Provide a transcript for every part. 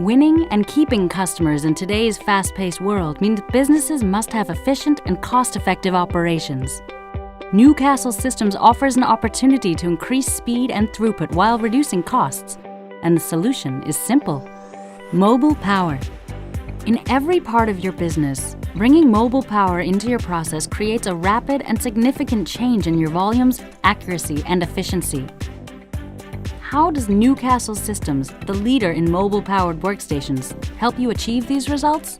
Winning and keeping customers in today's fast-paced world means businesses must have efficient and cost-effective operations. Newcastle Systems offers an opportunity to increase speed and throughput while reducing costs, and the solution is simple: mobile power. In every part of your business, bringing mobile power into your process creates a rapid and significant change in your volumes, accuracy, and efficiency. How does Newcastle Systems, the leader in mobile-powered workstations, help you achieve these results?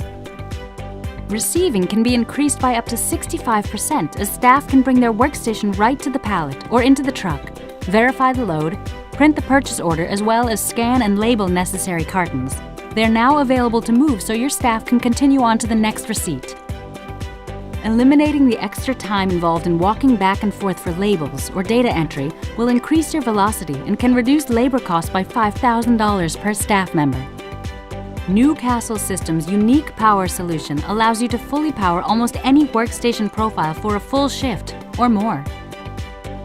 Receiving can be increased by up to 65% as staff can bring their workstation right to the pallet or into the truck, verify the load, print the purchase order, as well as scan and label necessary cartons. They're now available to move so your staff can continue on to the next receipt. Eliminating the extra time involved in walking back and forth for labels or data entry will increase your velocity and can reduce labor costs by $5,000 per staff member. Newcastle Systems' unique power solution allows you to fully power almost any workstation profile for a full shift or more.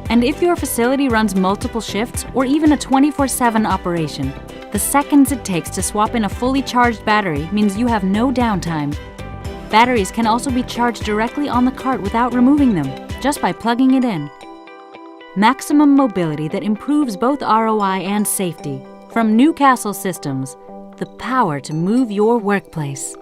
And if your facility runs multiple shifts or even a 24/7 operation, the seconds it takes to swap in a fully charged battery means you have no downtime. Batteries can also be charged directly on the cart without removing them, just by plugging it in. Maximum mobility that improves both ROI and safety. From Newcastle Systems, the power to move your workplace.